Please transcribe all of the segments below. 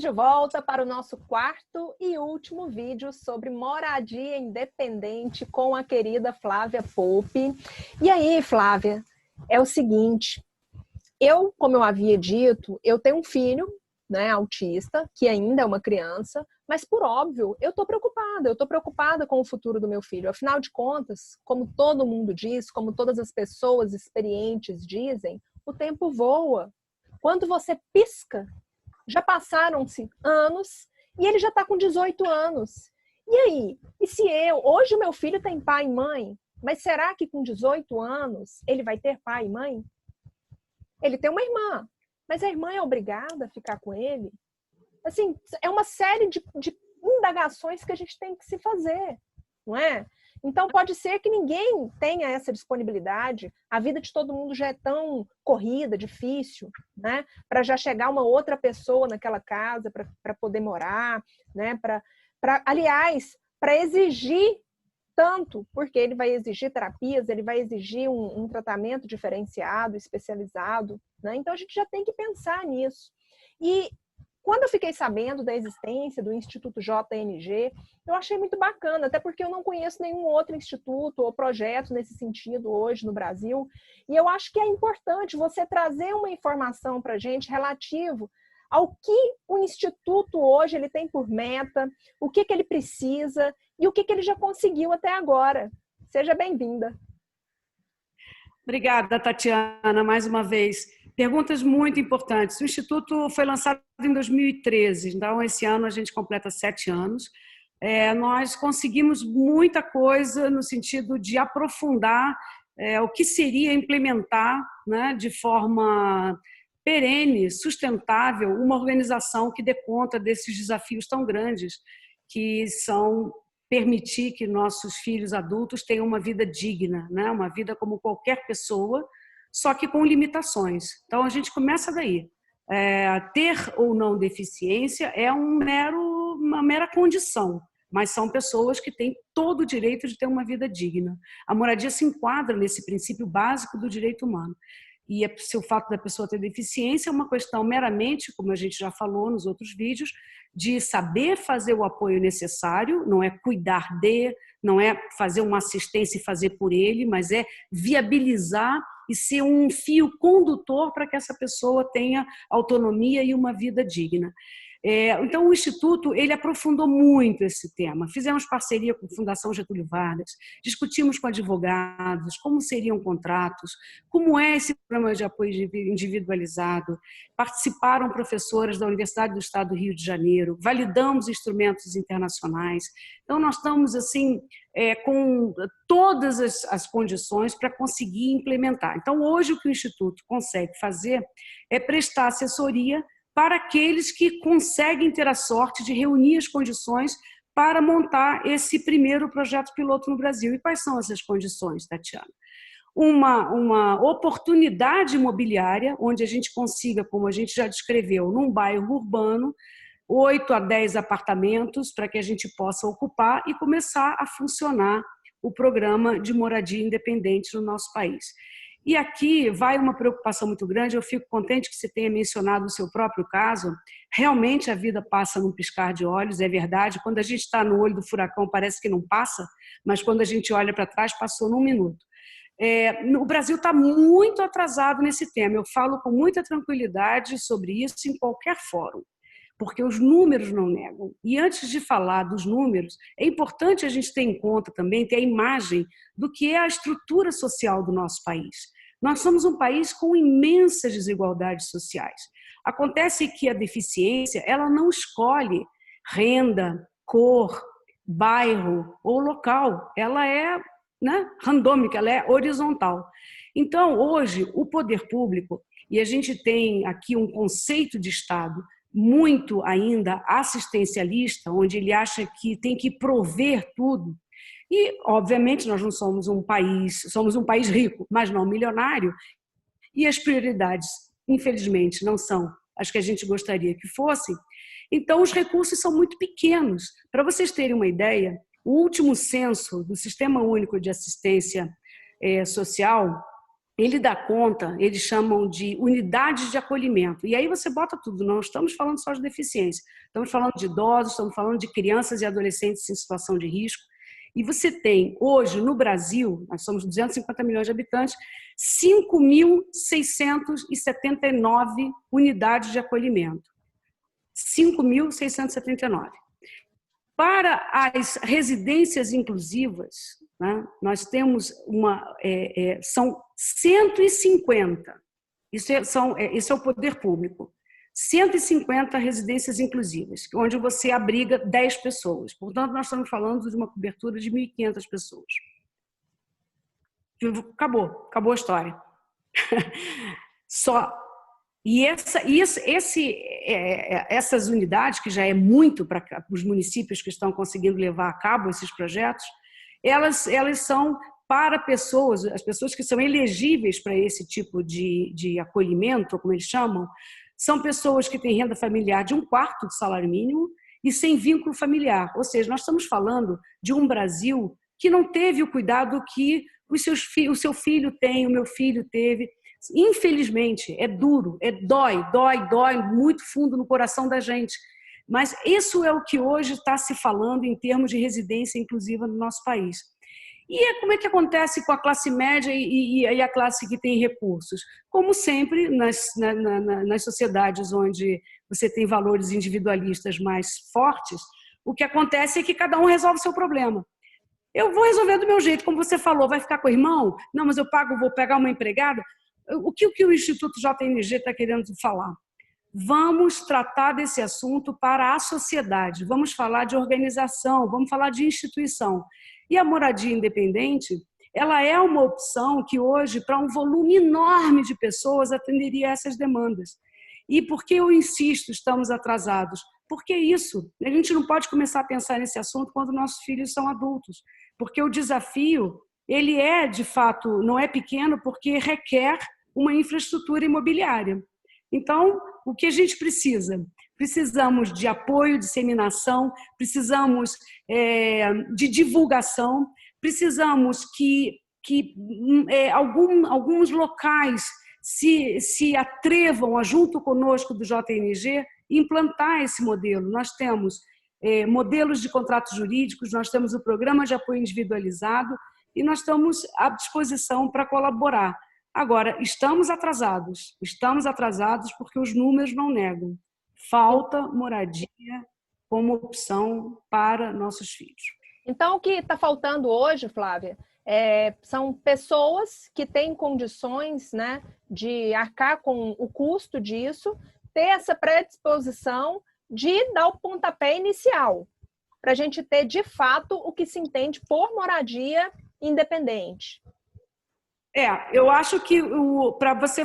Estamos de volta para o nosso quarto e último vídeo sobre moradia independente com a querida Flávia Pope. E aí, Flávia, é o seguinte, como eu havia dito, eu tenho um filho, né, autista, que ainda é uma criança, mas por óbvio, eu estou preocupada com o futuro do meu filho. Afinal de contas, como todo mundo diz, como todas as pessoas experientes dizem, o tempo voa. Quando você pisca, já passaram-se anos e ele já está com 18 anos. E aí? E se hoje o meu filho tem pai e mãe, mas será que com 18 anos ele vai ter pai e mãe? Ele tem uma irmã, mas a irmã é obrigada a ficar com ele? Assim, é uma série de indagações que a gente tem que se fazer, não é? Então, pode ser que ninguém tenha essa disponibilidade, a vida de todo mundo já é tão corrida, difícil, né? Para já chegar uma outra pessoa naquela casa para poder morar, né? Aliás, para exigir tanto, porque ele vai exigir terapias, ele vai exigir um tratamento diferenciado, especializado, né? Então, a gente já tem que pensar nisso. E quando eu fiquei sabendo da existência do Instituto JNG, eu achei muito bacana, até porque eu não conheço nenhum outro instituto ou projeto nesse sentido hoje no Brasil. E eu acho que é importante você trazer uma informação para a gente relativo ao que o Instituto hoje ele tem por meta, o que ele precisa e o que ele já conseguiu até agora. Seja bem-vinda. Obrigada, Tatiana, mais uma vez. Perguntas muito importantes. O Instituto foi lançado em 2013, então esse ano a gente completa 7 anos. Nós conseguimos muita coisa no sentido de aprofundar o que seria implementar, né, de forma perene, sustentável, uma organização que dê conta desses desafios tão grandes que são permitir que nossos filhos adultos tenham uma vida digna, né? Uma vida como qualquer pessoa, só que com limitações. Então, a gente começa daí. Ter ou não deficiência é uma mera condição, mas são pessoas que têm todo o direito de ter uma vida digna. A moradia se enquadra nesse princípio básico do direito humano. E se o fato da pessoa ter deficiência é uma questão meramente, como a gente já falou nos outros vídeos, de saber fazer o apoio necessário, não é cuidar não é fazer uma assistência e fazer por ele, mas é viabilizar e ser um fio condutor para que essa pessoa tenha autonomia e uma vida digna. Então, o Instituto ele aprofundou muito esse tema. Fizemos parceria com a Fundação Getúlio Vargas, discutimos com advogados como seriam contratos, como é esse programa de apoio individualizado. Participaram professoras da Universidade do Estado do Rio de Janeiro, validamos instrumentos internacionais. Então, nós estamos assim com todas as condições para conseguir implementar. Então, hoje o que o Instituto consegue fazer é prestar assessoria para aqueles que conseguem ter a sorte de reunir as condições para montar esse primeiro projeto piloto no Brasil. E quais são essas condições, Tatiana? Uma oportunidade imobiliária, onde a gente consiga, como a gente já descreveu, num bairro urbano, 8 a 10 apartamentos para que a gente possa ocupar e começar a funcionar o programa de moradia independente no nosso país. E aqui vai uma preocupação muito grande, eu fico contente que você tenha mencionado o seu próprio caso. Realmente a vida passa num piscar de olhos, é verdade. Quando a gente está no olho do furacão parece que não passa, mas quando a gente olha para trás passou num minuto. O Brasil está muito atrasado nesse tema, eu falo com muita tranquilidade sobre isso em qualquer fórum, porque os números não negam. E antes de falar dos números, é importante a gente ter em conta também, ter a imagem do que é a estrutura social do nosso país. Nós somos um país com imensas desigualdades sociais. Acontece que a deficiência, ela não escolhe renda, cor, bairro ou local. Ela é, né, randômica, ela é horizontal. Então, hoje, o poder público, e a gente tem aqui um conceito de Estado muito ainda assistencialista, onde ele acha que tem que prover tudo. E, obviamente, nós não somos um país rico, mas não milionário, e as prioridades, infelizmente, não são as que a gente gostaria que fossem. Então, os recursos são muito pequenos. Para vocês terem uma ideia, o último censo do Sistema Único de Assistência Social, ele dá conta, eles chamam de unidades de acolhimento. E aí você bota tudo, não estamos falando só de deficiência, estamos falando de idosos, estamos falando de crianças e adolescentes em situação de risco. E você tem, hoje, no Brasil, nós somos 250 milhões de habitantes, 5.679 unidades de acolhimento. 5.679. Para as residências inclusivas, né, nós temos são 150. Isso é o poder público. 150 residências inclusivas, onde você abriga 10 pessoas. Portanto, nós estamos falando de uma cobertura de 1.500 pessoas. Acabou a história. Só. E essas unidades, que já é muito para os municípios que estão conseguindo levar a cabo esses projetos, elas são para pessoas, as pessoas que são elegíveis para esse tipo de acolhimento, como eles chamam, são pessoas que têm renda familiar de 1/4 do salário mínimo e sem vínculo familiar. Ou seja, nós estamos falando de um Brasil que não teve o cuidado que o seu filho tem, o meu filho teve. Infelizmente, é duro, dói muito fundo no coração da gente. Mas isso é o que hoje está se falando em termos de residência inclusiva no nosso país. E como é que acontece com a classe média e a classe que tem recursos? Como sempre, nas sociedades onde você tem valores individualistas mais fortes, o que acontece é que cada um resolve o seu problema. Eu vou resolver do meu jeito, como você falou, vai ficar com o irmão? Não, mas eu vou pegar uma empregada. O que o Instituto JNG está querendo falar? Vamos tratar desse assunto para a sociedade, vamos falar de organização, vamos falar de instituição. E a moradia independente, ela é uma opção que hoje, para um volume enorme de pessoas, atenderia a essas demandas. E por que eu insisto, estamos atrasados? Porque isso, a gente não pode começar a pensar nesse assunto quando nossos filhos são adultos, porque o desafio, ele de fato, não é pequeno, porque requer uma infraestrutura imobiliária. Então, o que a gente precisa? Precisamos de apoio, disseminação, precisamos de divulgação, precisamos que alguns locais se atrevam, junto conosco do JNG, implantar esse modelo. Nós temos modelos de contratos jurídicos, nós temos o programa de apoio individualizado e nós estamos à disposição para colaborar. Agora, estamos atrasados porque os números não negam. Falta moradia como opção para nossos filhos. Então, o que está faltando hoje, Flávia, são pessoas que têm condições, né, de arcar com o custo disso, ter essa predisposição de dar o pontapé inicial, para a gente ter, de fato, o que se entende por moradia independente. Eu acho que para você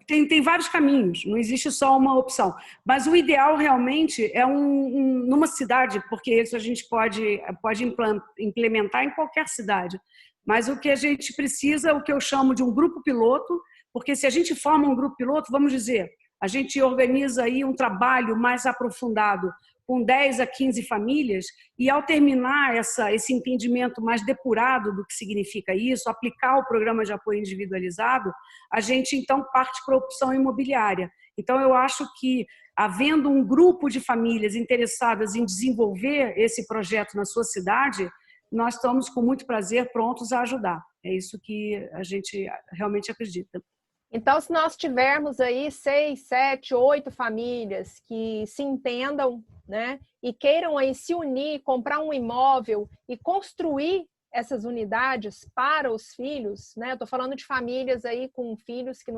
tem vários caminhos, não existe só uma opção. Mas o ideal realmente é numa cidade, porque isso a gente pode implementar em qualquer cidade. Mas o que a gente precisa, o que eu chamo de um grupo piloto, porque se a gente forma um grupo piloto, vamos dizer, a gente organiza aí um trabalho mais aprofundado com 10 a 15 famílias, e ao terminar esse entendimento mais depurado do que significa isso, aplicar o programa de apoio individualizado, a gente então parte para a opção imobiliária. Então eu acho que, havendo um grupo de famílias interessadas em desenvolver esse projeto na sua cidade, nós estamos com muito prazer prontos a ajudar. É isso que a gente realmente acredita. Então, se nós tivermos aí 6, 7, 8 famílias que se entendam, né, e queiram aí se unir, comprar um imóvel e construir essas unidades para os filhos, né? Estou falando de famílias aí com filhos que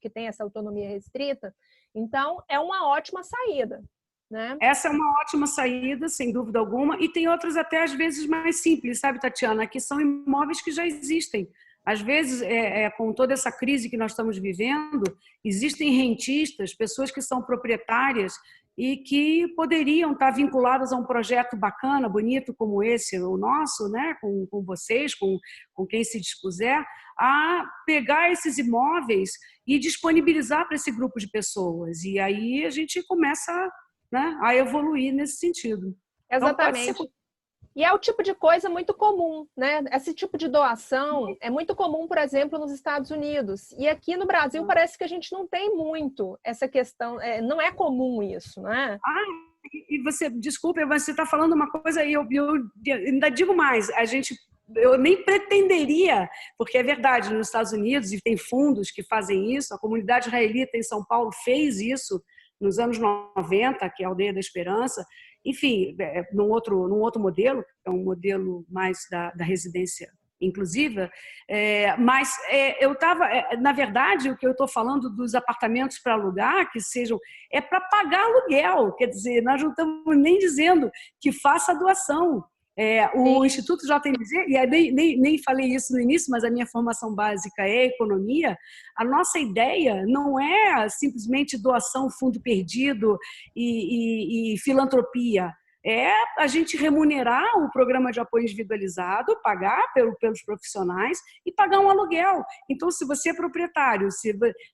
têm essa autonomia restrita. Então, é uma ótima saída, né? Essa é uma ótima saída, sem dúvida alguma, e tem outras até às vezes mais simples, sabe, Tatiana? Que são imóveis que já existem. Às vezes, com toda essa crise que nós estamos vivendo, existem rentistas, pessoas que são proprietárias e que poderiam estar vinculadas a um projeto bacana, bonito como esse, o nosso, né? com vocês, com quem se dispuser, a pegar esses imóveis e disponibilizar para esse grupo de pessoas. E aí a gente começa, né, a evoluir nesse sentido. Exatamente. Então, E é o tipo de coisa muito comum, né? Esse tipo de doação é muito comum, por exemplo, nos Estados Unidos. E aqui no Brasil parece que a gente não tem muito essa questão, não é comum isso, né? Ah, e você, desculpe, mas você está falando uma coisa e eu ainda digo mais, eu nem pretenderia, porque é verdade, nos Estados Unidos, e tem fundos que fazem isso, a comunidade israelita em São Paulo fez isso nos anos 90, que é a Aldeia da Esperança, enfim, num outro modelo, é um modelo mais da residência inclusiva, mas eu estava, na verdade, o que eu estou falando dos apartamentos para alugar, que sejam, é para pagar aluguel, quer dizer, nós não estamos nem dizendo que faça doação. O Instituto JMG, e nem falei isso no início, mas a minha formação básica é economia, a nossa ideia não é simplesmente doação, fundo perdido e filantropia. É a gente remunerar o programa de apoio individualizado, pagar pelos profissionais e pagar um aluguel. Então, se você é proprietário,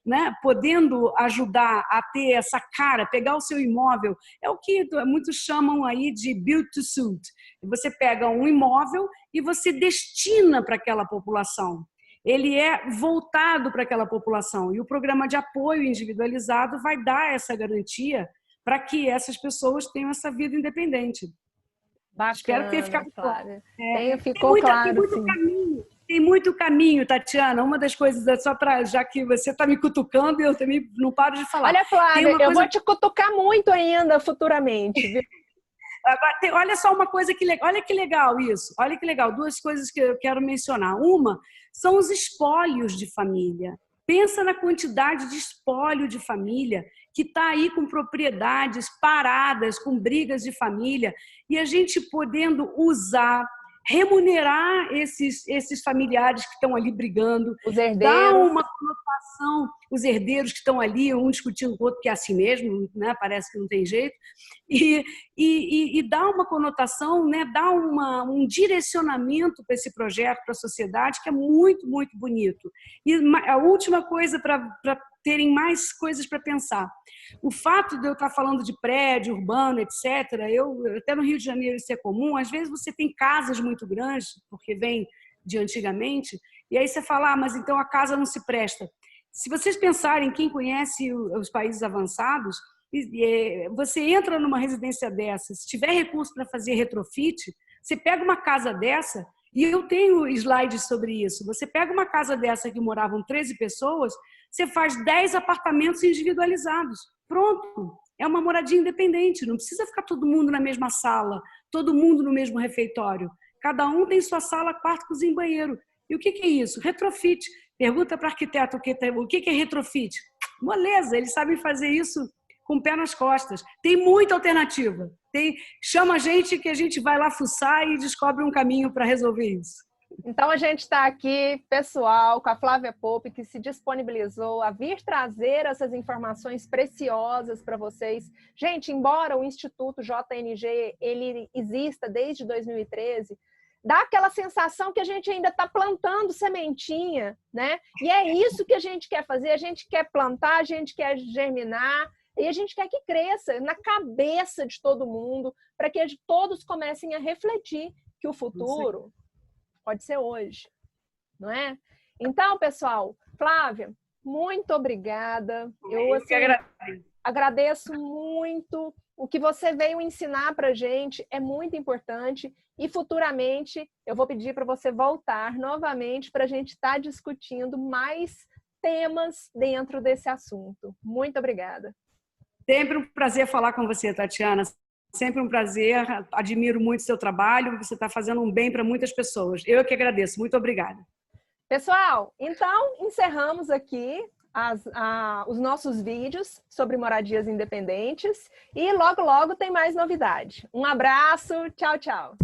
né, podendo ajudar a ter essa cara, pegar o seu imóvel, é o que muitos chamam aí de build to suit. Você pega um imóvel e você destina para aquela população. Ele é voltado para aquela população. E o programa de apoio individualizado vai dar essa garantia para que essas pessoas tenham essa vida independente. Bacana, espero que tenha ficado claro. Ficou claro, tem muito caminho, Tatiana. Uma das coisas, só para, já que você está me cutucando, eu também não paro de falar. Olha, Flávia, eu vou te cutucar muito ainda futuramente, viu? Olha só uma coisa olha que legal isso. Olha que legal, duas coisas que eu quero mencionar. Uma são os espólios de família. Pensa na quantidade de espólio de família que está aí com propriedades paradas, com brigas de família, e a gente podendo usar, remunerar esses familiares que estão ali brigando, os herdeiros, dar uma conotação, os herdeiros que estão ali, um discutindo com o outro, que é assim mesmo, né? Parece que não tem jeito, e dar uma conotação, né? Dar um direcionamento para esse projeto, para a sociedade, que é muito, muito bonito. E a última coisa para terem mais coisas para pensar. O fato de eu estar falando de prédio urbano, etc., até no Rio de Janeiro isso é comum, às vezes você tem casas muito grandes, porque vem de antigamente, e aí você fala, mas então a casa não se presta. Se vocês pensarem, quem conhece os países avançados, você entra numa residência dessa, se tiver recurso para fazer retrofit, você pega uma casa dessa, e eu tenho slides sobre isso, você pega uma casa dessa que moravam 13 pessoas, você faz 10 apartamentos individualizados. Pronto, é uma moradia independente, não precisa ficar todo mundo na mesma sala, todo mundo no mesmo refeitório. Cada um tem sua sala, quarto, cozinha e banheiro. E o que é isso? Retrofit. Pergunta para o arquiteto o que é retrofit. Moleza, eles sabem fazer isso com o pé nas costas. Tem muita alternativa. Chama a gente que a gente vai lá fuçar e descobre um caminho para resolver isso. Então, a gente está aqui, pessoal, com a Flávia Pope, que se disponibilizou a vir trazer essas informações preciosas para vocês. Gente, embora o Instituto JNG ele exista desde 2013, dá aquela sensação que a gente ainda está plantando sementinha, né? E é isso que a gente quer fazer, a gente quer plantar, a gente quer germinar, e a gente quer que cresça na cabeça de todo mundo, para que todos comecem a refletir que o futuro pode ser hoje, não é? Então, pessoal, Flávia, muito obrigada. Eu agradeço muito. O que você veio ensinar para a gente é muito importante e futuramente eu vou pedir para você voltar novamente para a gente estar discutindo mais temas dentro desse assunto. Muito obrigada. Sempre um prazer falar com você, Tatiana. Sempre um prazer, admiro muito o seu trabalho, você está fazendo um bem para muitas pessoas. Eu que agradeço, muito obrigada. Pessoal, então encerramos aqui os nossos vídeos sobre moradias independentes e logo, logo tem mais novidade. Um abraço, tchau, tchau.